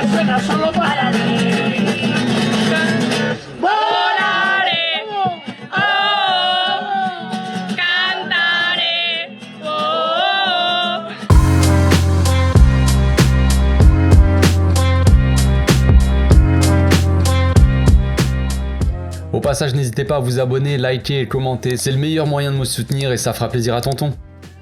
suena solo para mí. Volaré, oh, cantaré, oh. Au passage, n'hésitez pas à vous abonner, liker et commenter, c'est le meilleur moyen de me soutenir et ça fera plaisir à tonton.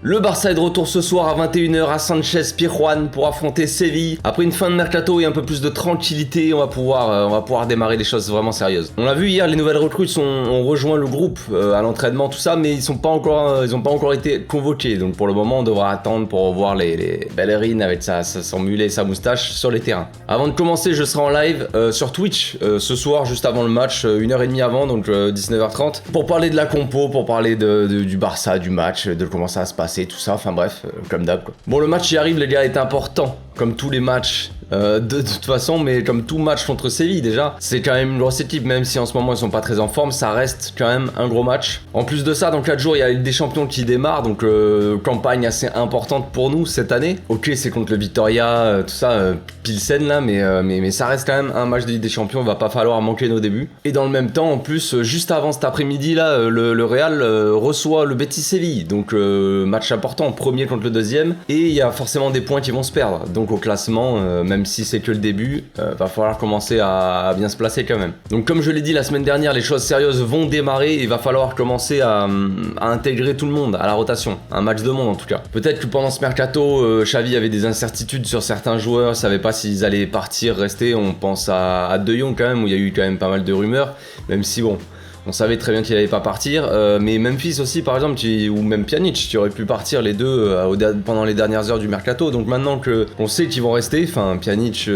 Le Barça est de retour ce soir à 21h à Sanchez-Pizjuán pour affronter Séville. Après une fin de mercato et un peu plus de tranquillité, on va pouvoir démarrer des choses vraiment sérieuses. On l'a vu hier, les nouvelles recrues ont rejoint le groupe à l'entraînement, tout ça, mais ils n'ont pas encore été convoqués. Donc pour le moment, on devra attendre pour voir les ballerines avec son mulet et sa moustache sur les terrains. Avant de commencer, je serai en live sur Twitch ce soir, juste avant le match, 1h30 avant, donc 19h30, pour parler de la compo, pour parler du Barça, du match, de comment ça va se passer. Tout ça, enfin bref, comme d'hab quoi. Bon, le match qui arrive les gars est important, comme tous les matchs de toute façon, mais comme tout match contre Séville déjà, c'est quand même une grosse équipe, même si en ce moment ils sont pas très en forme, ça reste quand même un gros match. En plus de ça, dans 4 jours, il y a la Ligue des Champions qui démarre, donc campagne assez importante pour nous cette année. Ok, c'est contre le Victoria, tout ça, Pilsen là, mais ça reste quand même un match de Ligue des Champions, il va pas falloir manquer nos débuts. Et dans le même temps, en plus, juste avant cet après-midi là, le Real reçoit le Betis Séville, donc match important, premier contre le deuxième, et il y a forcément des points qui vont se perdre, donc au classement, même si c'est que le début, va falloir commencer à bien se placer quand même. Donc comme je l'ai dit la semaine dernière, les choses sérieuses vont démarrer et il va falloir commencer à intégrer tout le monde à la rotation, un match de monde en tout cas. Peut-être que pendant ce mercato, Xavi avait des incertitudes sur certains joueurs, savait pas s'ils allaient partir, rester. On pense à De Jong quand même, où il y a eu quand même pas mal de rumeurs, même si bon, on savait très bien qu'il allait pas partir, mais Memphis aussi par exemple, ou même Pjanic, qui aurait pu partir les deux pendant les dernières heures du mercato. Donc maintenant qu'on sait qu'ils vont rester, enfin Pjanic,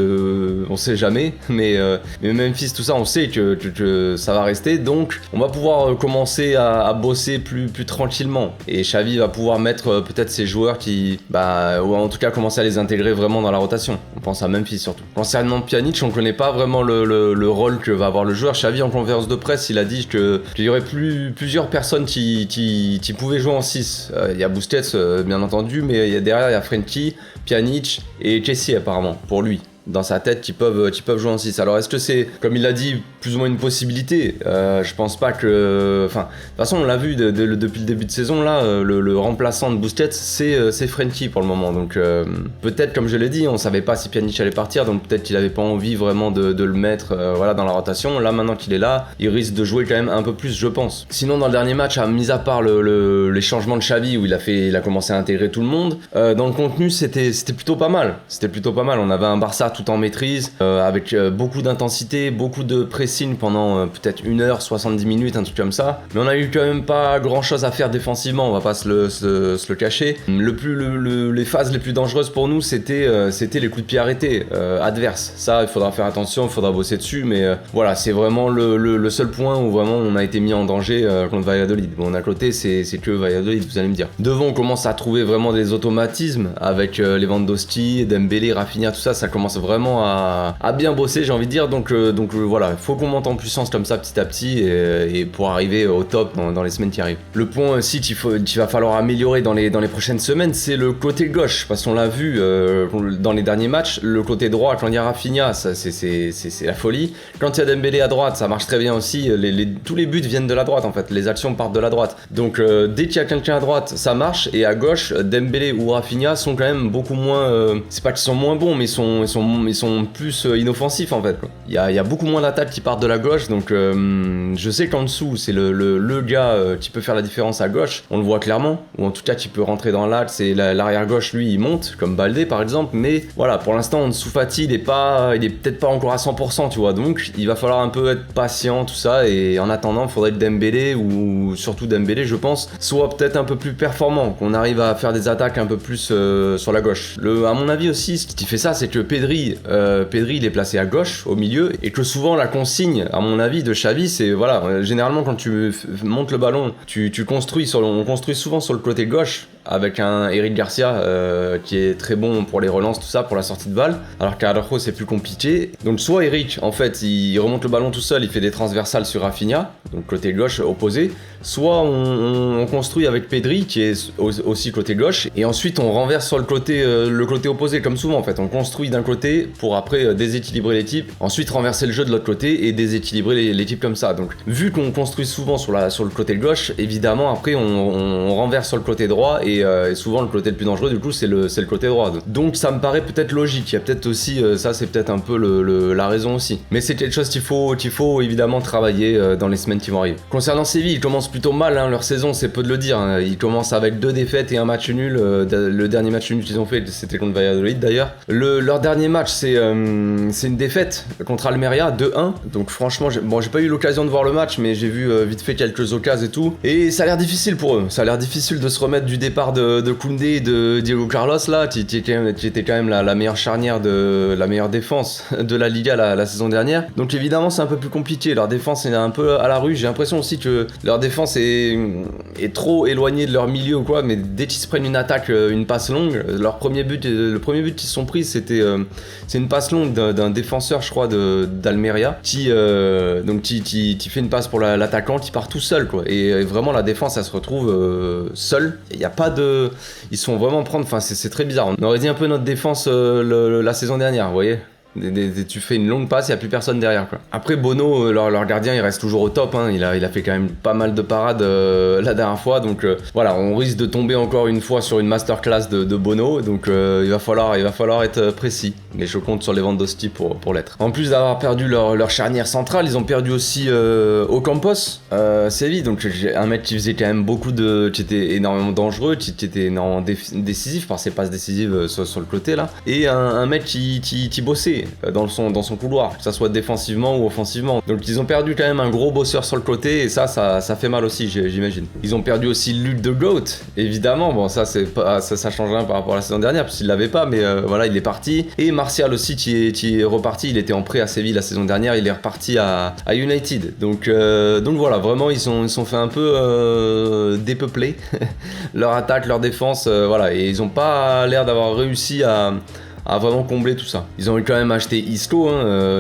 on sait jamais, mais Memphis tout ça, on sait que ça va rester. Donc on va pouvoir commencer à bosser plus tranquillement. Et Xavi va pouvoir mettre peut-être ces joueurs ou en tout cas commencer à les intégrer vraiment dans la rotation. On pense à Memphis surtout. Concernant Pjanic, on connaît pas vraiment le rôle que va avoir le joueur. Xavi en conférence de presse, il a dit qu'il y aurait plusieurs personnes qui pouvaient jouer en 6. Il y a Busquets bien entendu, mais derrière il y a Frenkie, Pjanic et Kessie apparemment, pour lui. Dans sa tête qui peuvent jouer en 6. Alors est-ce que c'est, comme il l'a dit, plus ou moins une possibilité? Je pense pas que... Enfin, de toute façon on l'a vu depuis le début de saison là, le remplaçant de Busquets c'est Frenkie pour le moment. Donc peut-être, comme je l'ai dit, on savait pas si Pjanic allait partir, donc peut-être qu'il avait pas envie vraiment de le mettre dans la rotation. Là maintenant qu'il est là, il risque de jouer quand même un peu plus, je pense. Sinon dans le dernier match, mis à part les changements de Xavi où il a commencé à intégrer tout le monde, dans le contenu c'était plutôt pas mal. On avait un Barça tout en maîtrise, avec beaucoup d'intensité, beaucoup de pressing pendant peut-être 1h, 70 minutes, un truc comme ça. Mais on a eu quand même pas grand chose à faire défensivement, on va pas se le cacher. Les phases les plus dangereuses pour nous, c'était les coups de pied arrêtés adverses. Ça, il faudra faire attention, il faudra bosser dessus, mais voilà, c'est vraiment le seul point où vraiment on a été mis en danger contre Valladolid. Bon, d'un côté, c'est que Valladolid, vous allez me dire. Devant, on commence à trouver vraiment des automatismes avec Lewandowski, Dembélé, Rafinha, tout ça, ça commence vraiment à bien bosser, j'ai envie de dire. Donc voilà, il faut qu'on monte en puissance comme ça petit à petit et pour arriver au top dans les semaines qui arrivent. Le point aussi qu'il va falloir améliorer dans les prochaines semaines, c'est le côté gauche, parce qu'on l'a vu dans les derniers matchs, le côté droit, quand il y a Rafinha, c'est la folie. Quand il y a Dembélé à droite, ça marche très bien aussi. Tous les buts viennent de la droite en fait, les actions partent de la droite. Donc dès qu'il y a quelqu'un à droite, ça marche, et à gauche, Dembélé ou Rafinha sont quand même beaucoup moins... c'est pas qu'ils sont moins bons, mais ils sont plus inoffensifs en fait. Il y a beaucoup moins d'attaques qui partent de la gauche, donc je sais qu'en dessous, c'est le gars qui peut faire la différence à gauche, on le voit clairement, ou en tout cas qui peut rentrer dans l'axe, et l'arrière gauche, lui, il monte, comme Baldé par exemple, mais voilà, pour l'instant, en dessous Fati, il est peut-être pas encore à 100%, tu vois, donc il va falloir un peu être patient, tout ça, et en attendant, il faudrait que Dembélé, ou surtout Dembélé, je pense, soit peut-être un peu plus performant, qu'on arrive à faire des attaques un peu plus sur la gauche. À mon avis aussi, ce qui fait ça, c'est que Pedri, il est placé à gauche, au milieu, et que souvent la consigne, à mon avis, de Xavi, c'est voilà, généralement quand tu montes le ballon, on construit souvent sur le côté gauche, avec un Eric Garcia qui est très bon pour les relances, tout ça, pour la sortie de balle, alors qu'Araujo c'est plus compliqué. Donc soit Eric, en fait, il remonte le ballon tout seul, il fait des transversales sur Rafinha, donc côté gauche opposé, soit on construit avec Pedri qui est aussi côté gauche, et ensuite on renverse sur le côté opposé, comme souvent en fait, on construit d'un côté pour après déséquilibrer l'équipe, ensuite renverser le jeu de l'autre côté et déséquilibrer l'équipe comme ça. Donc vu qu'on construit souvent sur le côté gauche, évidemment après on renverse sur le côté droit, et souvent le côté le plus dangereux du coup c'est le côté droit. Donc ça me paraît peut-être logique, il y a peut-être aussi, ça c'est peut-être un peu la raison aussi. Mais c'est quelque chose qu'il faut évidemment travailler dans les semaines qui vont arriver. Concernant Séville, ils commencent plutôt mal leur saison, c'est peu de le dire, hein. Ils commencent avec 2 défaites et un match nul, le dernier match nul qu'ils ont fait c'était contre Valladolid d'ailleurs. Leur dernier match c'est une défaite contre Almeria 2-1, donc franchement j'ai pas eu l'occasion de voir le match, mais j'ai vu vite fait quelques occasions et tout, et ça a l'air difficile pour eux, ça a l'air difficile de se remettre du départ de Koundé et de Diego Carlos là, qui était quand même la meilleure charnière la meilleure défense de la Liga la saison dernière, donc évidemment c'est un peu plus compliqué, leur défense est un peu à la rue, j'ai l'impression aussi que leur défense est trop éloignée de leur milieu ou quoi, mais dès qu'ils se prennent une attaque, une passe longue, le premier but qu'ils se sont pris c'est une passe longue d'un défenseur je crois d'Almeria qui fait une passe pour l'attaquant qui part tout seul quoi, et vraiment la défense elle se retrouve seule, il y a pas de, ils se font vraiment prendre, enfin c'est très bizarre, on aurait dit un peu notre défense la saison dernière, vous voyez. Tu fais une longue passe, il n'y a plus personne derrière quoi. Après Bono, leur gardien il reste toujours au top, hein. Il a fait quand même pas mal de parades la dernière fois, donc voilà, on risque de tomber encore une fois sur une masterclass de Bono, donc il va falloir être précis, mais je compte sur Lewandowski pour l'être. En plus d'avoir perdu leur charnière centrale, ils ont perdu aussi Ocampos, Séville, donc un mec qui faisait quand même qui était énormément dangereux, qui était énormément décisif par ses passes décisives sur le côté là, et un mec qui bossait dans son couloir, que ça soit défensivement ou offensivement. Donc ils ont perdu quand même un gros bosseur sur le côté, et ça fait mal aussi, j'imagine. Ils ont perdu aussi Luke de Goat, évidemment. Bon, ça change rien par rapport à la saison dernière, puisqu'il l'avait pas, mais voilà, il est parti. Et Martial aussi qui est reparti, il était en prêt à Séville la saison dernière, il est reparti à United. Donc voilà, vraiment ils sont fait un peu dépeuplés leur attaque, leur défense, voilà, et ils ont pas l'air d'avoir réussi à vraiment combler tout ça. Ils ont quand même acheté Isco,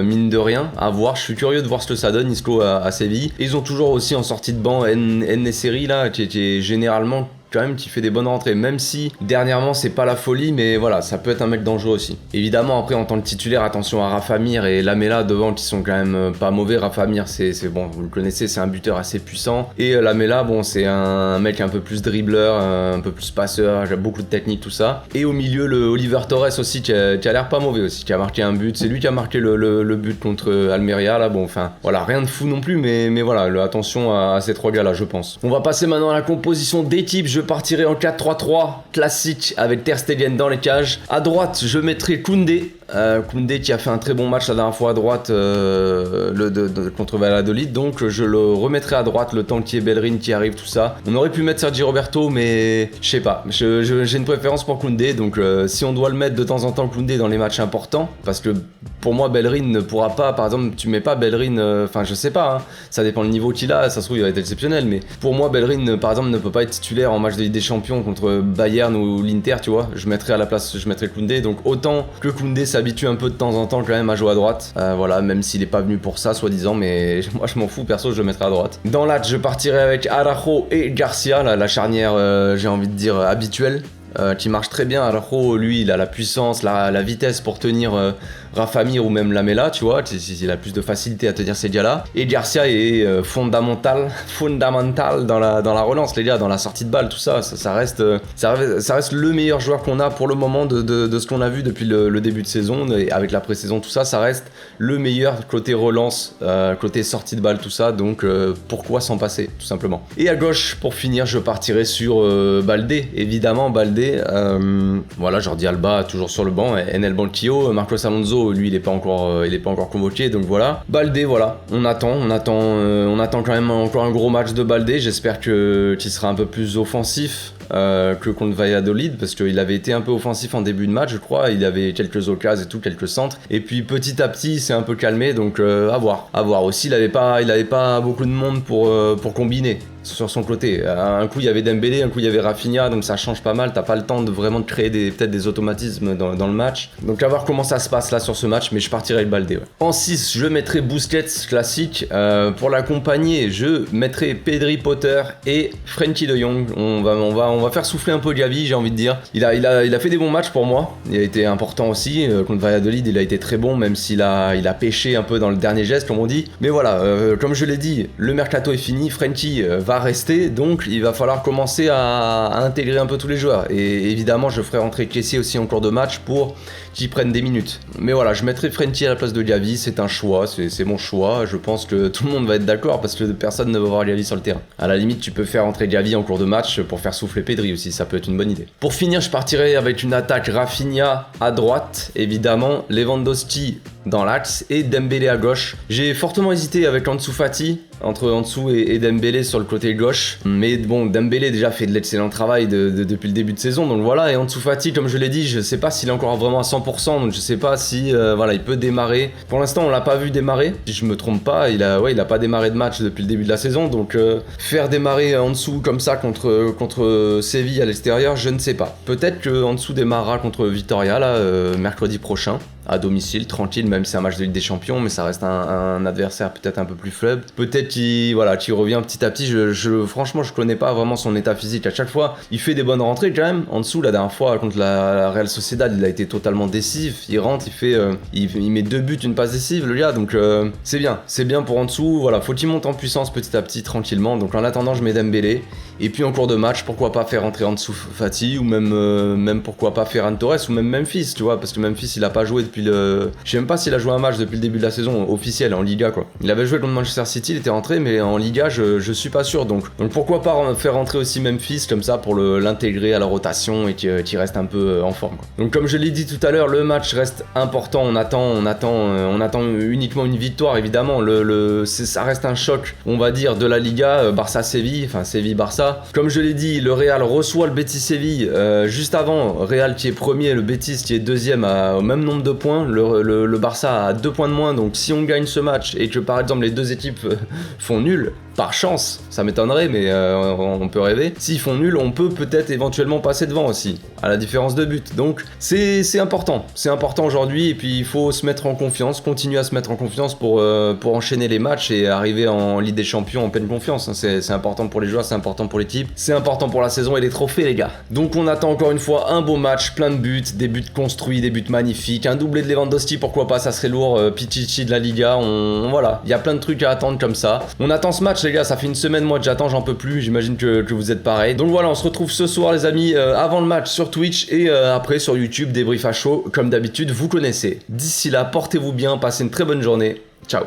mine de rien, à voir, je suis curieux de voir ce que ça donne, Isco à Séville. Et ils ont toujours aussi en sortie de banc En-Nesyri là, qui est généralement quand même qui fait des bonnes rentrées, même si dernièrement c'est pas la folie, mais voilà, ça peut être un mec dangereux aussi. Évidemment après en tant que titulaire, attention à Rafa Mir et Lamela devant qui sont quand même pas mauvais. Rafa Mir c'est bon, vous le connaissez, c'est un buteur assez puissant, et Lamela bon c'est un mec un peu plus dribbleur, un peu plus passeur, j'ai beaucoup de technique tout ça. Et au milieu le Oliver Torres aussi qui a l'air pas mauvais aussi, qui a marqué un but, c'est lui qui a marqué le but contre Almeria là, bon enfin voilà, rien de fou non plus, mais voilà, attention à ces 3 gars là je pense. On va passer maintenant à la composition d'équipe. Je partirai en 4-3-3 classique avec Ter Stegen dans les cages. À droite, je mettrai Koundé. Koundé qui a fait un très bon match la dernière fois à droite contre Valladolid, donc je le remettrai à droite le temps qu'il y ait Bellerin qui arrive, tout ça. On aurait pu mettre Sergi Roberto, mais je sais pas, j'ai une préférence pour Koundé, donc si on doit le mettre de temps en temps Koundé dans les matchs importants, parce que pour moi Bellerin ne pourra pas, par exemple tu mets pas Bellerin, enfin je sais pas, hein, ça dépend le niveau qu'il a, ça se trouve il va être exceptionnel, mais pour moi Bellerin par exemple ne peut pas être titulaire en match de Ligue des Champions contre Bayern ou l'Inter, tu vois, je mettrai à la place, je mettrai Koundé, donc autant que Koundé s'habitue un peu de temps en temps quand même à jouer à droite, voilà, même s'il est pas venu pour ça soi-disant, mais moi je m'en fous, perso je le mettrai à droite. Dans l'axe je partirai avec Araujo et Garcia, la charnière j'ai envie de dire habituelle, qui marche très bien. Araujo lui il a la puissance, la vitesse pour tenir Rafa Mir ou même Lamela, tu vois, il a plus de facilité à tenir ces gars-là. Et Garcia est fondamental dans la relance, les gars, dans la sortie de balle, tout ça, ça reste le meilleur joueur qu'on a pour le moment de ce qu'on a vu depuis le début de saison, et avec la pré-saison, tout ça, ça reste le meilleur côté relance, côté sortie de balle, tout ça, donc pourquoi s'en passer, tout simplement. Et à gauche, pour finir, je partirai sur Baldé, évidemment, Baldé, voilà, Jordi Alba toujours sur le banc, Enel Banquillo, Marcos Alonso, lui il est pas encore convoqué, donc voilà. Baldé, voilà, on attend quand même encore un gros match de Baldé. J'espère qu'il sera un peu plus offensif que contre Valladolid, parce qu'il avait été un peu offensif en début de match, je crois. Il avait quelques occasions et tout, quelques centres, et puis petit à petit il s'est un peu calmé, donc à voir aussi. Il avait pas beaucoup de monde pour combiner. sur son côté. Un coup il y avait Dembélé, un coup il y avait Rafinha, donc ça change pas mal. T'as pas le temps de vraiment de créer peut-être des automatismes dans le match. Donc à voir comment ça se passe là sur ce match, mais je partirai le Baldé. Ouais. En 6, je mettrai Busquets classique. Pour l'accompagner, je mettrai Pedri, Potter et Frenkie de Jong. On va faire souffler un peu Gavi, j'ai envie de dire. Il a fait des bons matchs pour moi. Il a été important aussi. Contre Valladolid, il a été très bon, même s'il a pêché un peu dans le dernier geste, comme on dit. Mais voilà, comme je l'ai dit, le mercato est fini. Frenkie va rester, donc il va falloir commencer à intégrer un peu tous les joueurs. Et évidemment, je ferai rentrer Kessié aussi en cours de match pour qu'ils prennent des minutes. Mais voilà, je mettrai Frenkie à la place de Gavi. C'est un choix, c'est mon choix. Je pense que tout le monde va être d'accord parce que personne ne va voir Gavi sur le terrain. À la limite, tu peux faire rentrer Gavi en cours de match pour faire souffler Pedri aussi, ça peut être une bonne idée. Pour finir, je partirai avec une attaque Rafinha à droite, évidemment, Lewandowski dans l'axe et Dembélé à gauche. J'ai fortement hésité avec Ansu Fati, entre Ansu et Dembélé sur le côté gauche. Mais bon, Dembélé déjà fait de l'excellent travail depuis le début de saison, donc voilà. Et Ansu Fati, comme je l'ai dit, je sais pas s'il est encore vraiment à 100%, donc je sais pas si voilà, il peut démarrer. Pour l'instant, on l'a pas vu démarrer, si je me trompe pas. Il a pas démarré de match depuis le début de la saison, donc faire démarrer Ansu comme ça contre Séville à l'extérieur, je ne sais pas. Peut-être que Ansu démarrera contre Vitoria là, mercredi prochain. À domicile, tranquille, même si c'est un match de Ligue des Champions, mais ça reste un adversaire peut-être un peu plus faible. Peut-être qu'il revient petit à petit. Franchement, je connais pas vraiment son état physique. À chaque fois, il fait des bonnes rentrées quand même. En dessous, la dernière fois contre la Real Sociedad, il a été totalement décisif. Il rentre, il met 2 buts, une passe décisive, le gars. Donc c'est bien pour en dessous. Voilà, faut qu'il monte en puissance petit à petit, tranquillement. Donc en attendant, je mets Dembélé. Et puis en cours de match, pourquoi pas faire rentrer Ansu Fati ou même pourquoi pas Ferran Torres ou même Memphis, tu vois, parce que Memphis il a pas joué depuis je sais même pas s'il a joué un match depuis le début de la saison officielle en Liga quoi. Il avait joué contre Manchester City, il était rentré, mais en Liga je suis pas sûr, donc pourquoi pas faire rentrer aussi Memphis comme ça pour l'intégrer à la rotation et qu'il reste un peu en forme quoi. Donc comme je l'ai dit tout à l'heure, le match reste important, on attend uniquement une victoire évidemment, ça reste un choc on va dire de la Liga, Barça-Séville, enfin Séville-Barça. Comme je l'ai dit, le Real reçoit le Betis Séville juste avant. Real qui est premier, le Betis qui est deuxième au même nombre de points. Le Barça a 2 points de moins. Donc si on gagne ce match et que par exemple les deux équipes font nul, par chance, ça m'étonnerait, mais on peut rêver. S'ils font nul, on peut peut-être éventuellement passer devant aussi, à la différence de but. Donc c'est important. C'est important aujourd'hui et puis il faut se mettre en confiance, continuer à se mettre en confiance pour enchaîner les matchs et arriver en Ligue des Champions en pleine confiance. C'est important pour les joueurs, c'est important pour l'équipe, c'est important pour la saison et les trophées les gars. Donc on attend encore une fois un beau match, plein de buts, des buts construits, des buts magnifiques, un doublé de Lewandowski, pourquoi pas, ça serait lourd, Pichichi de la Liga, voilà, il y a plein de trucs à attendre comme ça. On attend ce match les gars, ça fait une semaine moi que j'attends, j'en peux plus, j'imagine que vous êtes pareil. Donc voilà, on se retrouve ce soir les amis, avant le match sur Twitch et après sur YouTube, débrief à chaud, comme d'habitude, vous connaissez. D'ici là, portez-vous bien, passez une très bonne journée, ciao.